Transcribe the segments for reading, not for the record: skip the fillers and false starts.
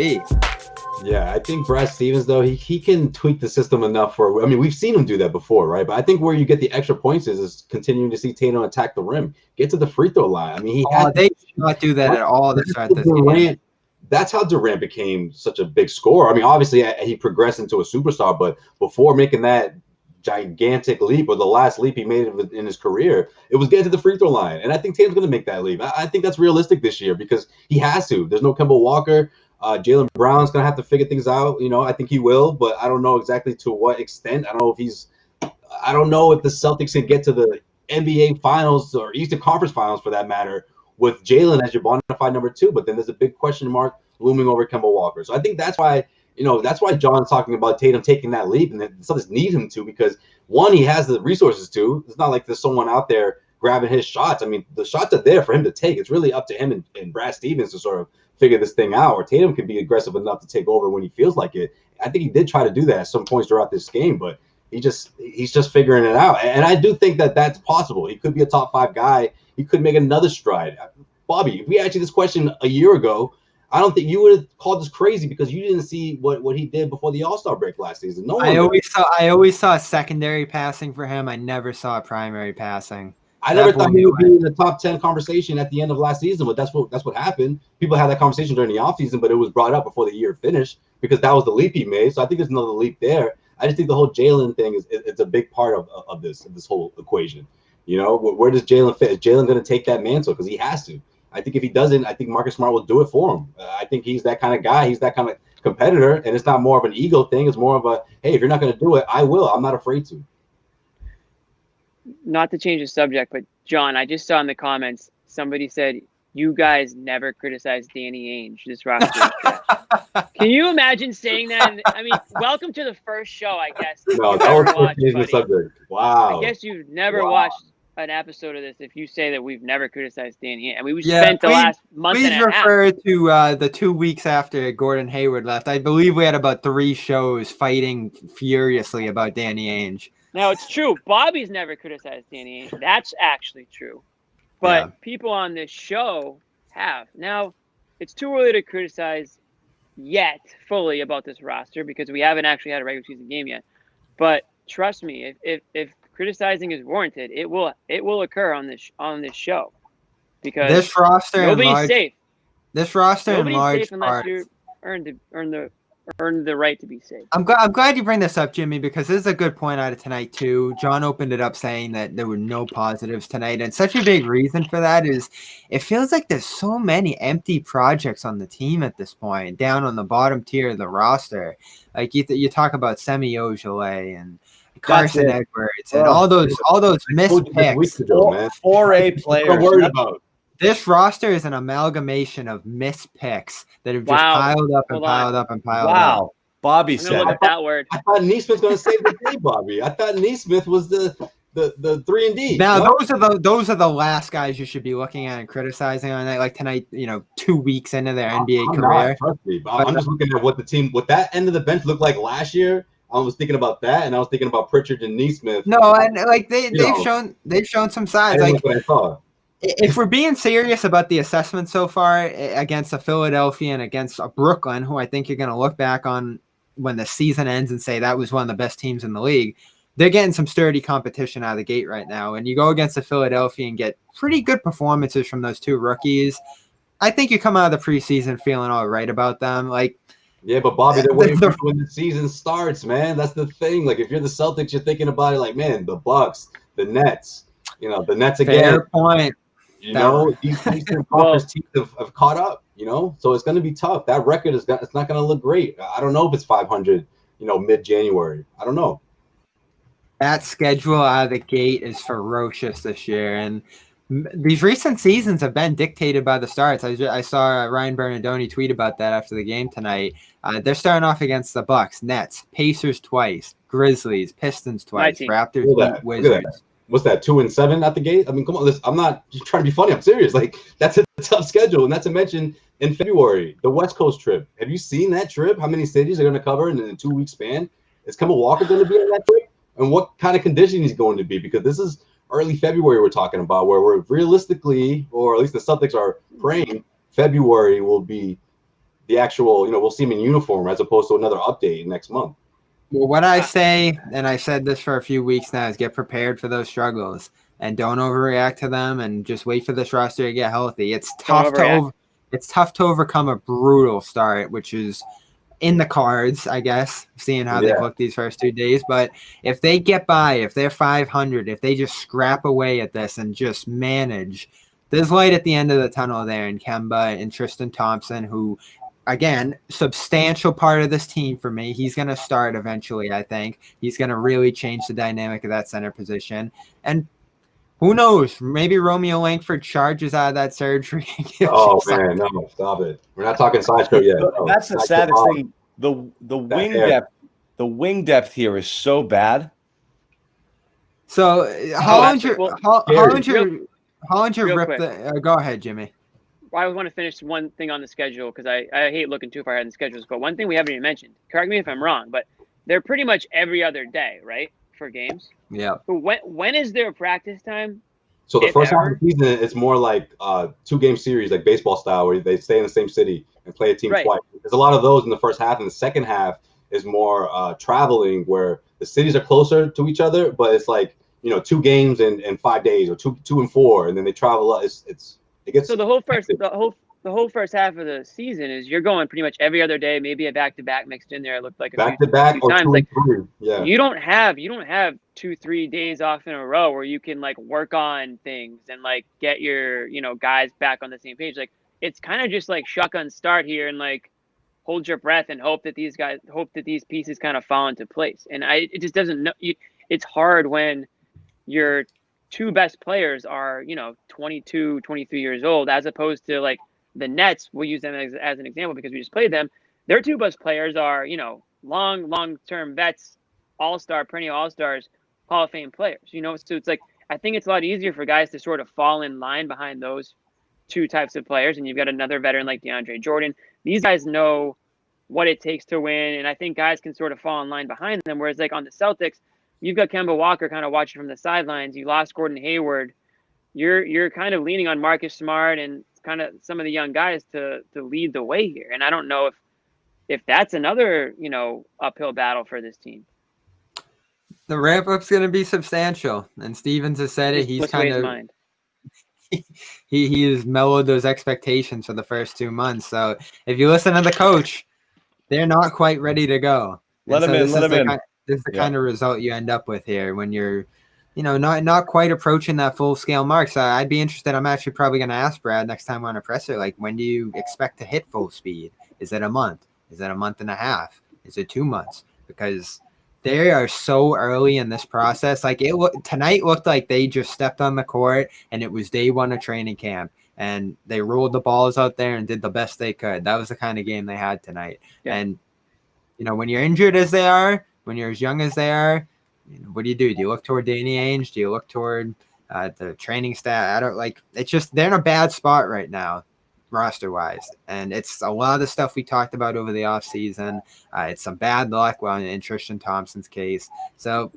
be. Yeah, I think Brad Stevens, though, he can tweak the system enough for. I mean, we've seen him do that before, right? But I think where you get the extra points is continuing to see Tatum attack the rim, get to the free throw line. I mean, they should not do that at all to start this game. That's how Durant became such a big scorer. I mean, obviously he progressed into a superstar, but before making that gigantic leap, or the last leap he made in his career, it was getting to the free throw line. And I think Tatum's going to make that leap. I think that's realistic this year because he has to. There's no Kemba Walker. Jaylen Brown's going to have to figure things out. I think he will, but I don't know exactly to what extent. I don't know if the Celtics can get to the NBA Finals or Eastern Conference Finals for that matter with Jaylen as your bona fide number 2, but then there's a big question mark looming over Kemba Walker. So I think that's why John's talking about Tatum taking that leap, and the Celtics need him to because, one, he has the resources to. It's not like there's someone out there grabbing his shots. I mean, the shots are there for him to take. It's really up to him and Brad Stevens to sort of figure this thing out, or Tatum can be aggressive enough to take over when he feels like it. I think he did try to do that at some points throughout this game, but he's just figuring it out. And I do think that that's possible. He could be a top 5 guy. He could make another stride. Bobby, if we asked you this question a year ago, I don't think you would have called this crazy because you didn't see what he did before the All-Star break last season. I always saw secondary passing for him. I never saw primary passing. I never thought he would be in the top 10 conversation at the end of last season, but that's what happened. People had that conversation during the offseason, but it was brought up before the year finished because that was the leap he made. So I think there's another leap there. I just think the whole Jaylen thing is a big part of this whole equation. Where does Jaylen fit? Is Jaylen going to take that mantle? Because he has to. I think if he doesn't, I think Marcus Smart will do it for him. I think he's that kind of guy. He's that kind of competitor, and it's not more of an ego thing. It's more of a, hey, if you're not going to do it, I will. I'm not afraid to. Not to change the subject, but John, I just saw in the comments somebody said you guys never criticized Danny Ainge. This roster. Can you imagine saying that? I mean, welcome to the first show, I guess. No, that was changing the subject. Wow. I guess you've never watched an episode of this if you say that we've never criticized Danny Ainge. I mean, we spent the last month and a half. Please refer to the 2 weeks after Gordon Hayward left. I believe we had about 3 shows fighting furiously about Danny Ainge. Now, it's true. Bobby's never criticized Danny Ainge. That's actually true. But people on this show have. Now, it's too early to criticize yet fully about this roster because we haven't actually had a regular season game yet. But trust me, if criticizing is warranted, it will occur on this show because this roster nobody's safe. This roster nobody's in large safe unless you earn the right to be safe. I'm glad you bring this up, Jimmy, because this is a good point out of tonight too. John opened it up saying that there were no positives tonight, and such a big reason for that is it feels like there's so many empty projects on the team at this point, down on the bottom tier of the roster. Like you talk about Semi Ojeleye and Carson Edwards and all those missed picks. 4A players. What worried about? This roster is an amalgamation of missed picks that have just piled up and piled up and piled up. Wow. Bobby said it. That word. I thought Neesmith's going to save the day, Bobby. I thought Neesmith was the 3-and-D. Now those are the last guys you should be looking at and criticizing on that. Like tonight, 2 weeks into their NBA career. Trust me, I'm just looking at what that end of the bench looked like last year. I was thinking about that, and I was thinking about Pritchard and Neesmith. No, and like they've shown some signs. Like what I thought. If we're being serious about the assessment so far against a Philadelphia and against a Brooklyn, who I think you're going to look back on when the season ends and say that was one of the best teams in the league, they're getting some sturdy competition out of the gate right now. And you go against the Philadelphia and get pretty good performances from those 2 rookies. I think you come out of the preseason feeling all right about them. Yeah, but Bobby, they're waiting for when the season starts, man. That's the thing. Like, if you're the Celtics, you're thinking about it like, man, the Bucks, the Nets, the Nets again. Fair point. These Eastern Conference teams have caught up, so it's going to be tough. That record it's not going to look great. I don't know if it's 500, mid-January. I don't know. That schedule out of the gate is ferocious this year, and these recent seasons have been dictated by the starts. I saw Ryan Bernardoni tweet about that after the game tonight. They're starting off against the Bucks, Nets, Pacers twice, Grizzlies, Pistons twice, Raptors, Wizards. What's that, 2-7 at the gate? I mean, come on, listen, I'm not just trying to be funny. I'm serious. Like, that's a tough schedule. And not to mention, in February, the West Coast trip. Have you seen that trip? How many cities are going to cover in a 2-week span? Is Kemba Walker going to be on that trip? And what kind of condition he's going to be? Because this is early February we're talking about, where we're realistically, or at least the Celtics are praying, February will be the actual, we'll see him in uniform as opposed to another update next month. Well, what I say, and I said this for a few weeks now, is get prepared for those struggles and don't overreact to them, and just wait for this roster to get healthy. It's tough to overcome a brutal start, which is in the cards, I guess, seeing how they've looked these first 2 days. But if they get by, if they're 500, if they just scrap away at this and just manage, there's light at the end of the tunnel there in Kemba and Tristan Thompson, who, again, substantial part of this team for me. He's going to start eventually, I think. He's going to really change the dynamic of that center position. And who knows? Maybe Romeo Langford charges out of that surgery. Oh, man, no, stop it. We're not talking sideshow yet. No, that's the saddest thing. The wing depth here is so bad. So Hollinger ripped the go ahead, Jimmy. I want to finish one thing on the schedule because I hate looking too far ahead in the schedules. But one thing we haven't even mentioned, correct me if I'm wrong, but they're pretty much every other day, right, for games? Yeah. But when is their practice time? So the first half of the season, it's more like 2-game series, like baseball style, where they stay in the same city and play a team twice. There's a lot of those in the first half, and the second half is more traveling, where the cities are closer to each other, but it's like 2 games in 5 days, or 2 and 4, and then they travel. It gets so the whole first half of the season is you're going pretty much every other day, maybe a back-to-back mixed in there. It looked like a few times. Like, 2 and 3. Yeah. You don't have 2-3 days off in a row where you can like work on things and like get your guys back on the same page. Like, it's kind of just like shotgun start here and like hold your breath and hope that these pieces kind of fall into place. And it just doesn't know. It's hard when your 2 best players are 22, 23 years old, as opposed to like the Nets. We'll use them as an example because we just played them. Their 2 best players are long-term vets, all-star, perennial all-stars, Hall of Fame players. So it's like I think it's a lot easier for guys to sort of fall in line behind those 2 types of players, and you've got another veteran like DeAndre Jordan. These guys know what it takes to win, and I think guys can sort of fall in line behind them. Whereas like on the Celtics, you've got Kemba Walker kind of watching from the sidelines. You lost Gordon Hayward. You're kind of leaning on Marcus Smart and kind of some of the young guys to lead the way here. And I don't know if that's another uphill battle for this team. The ramp up's going to be substantial, and Stevens has said it. He's kind of he has mellowed those expectations for the first 2 months. So if you listen to the coach, they're not quite ready to go. Let him in. This is the kind of result you end up with here when you're, not quite approaching that full scale mark. So I'd be interested. I'm actually probably going to ask Brad next time on a presser, like, when do you expect to hit full speed? Is it a month? Is it a month and a half? Is it 2 months? Because they are so early in this process. Like tonight looked like they just stepped on the court and it was day 1 of training camp and they rolled the balls out there and did the best they could. That was the kind of game they had tonight. Yeah. And, when you're injured as they are, when you're as young as they are, what do? Do you look toward Danny Ainge? Do you look toward the training staff? It's just they're in a bad spot right now, roster-wise. And it's a lot of the stuff we talked about over the offseason. It's some bad luck in Tristan Thompson's case. So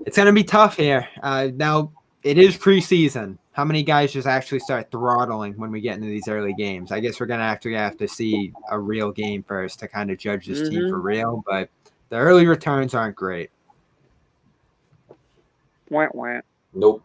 it's going to be tough here. Now, it is preseason. How many guys just actually start throttling when we get into these early games? I guess we're going to actually have to see a real game first to kind of judge this team for real. But the early returns aren't great. Nope.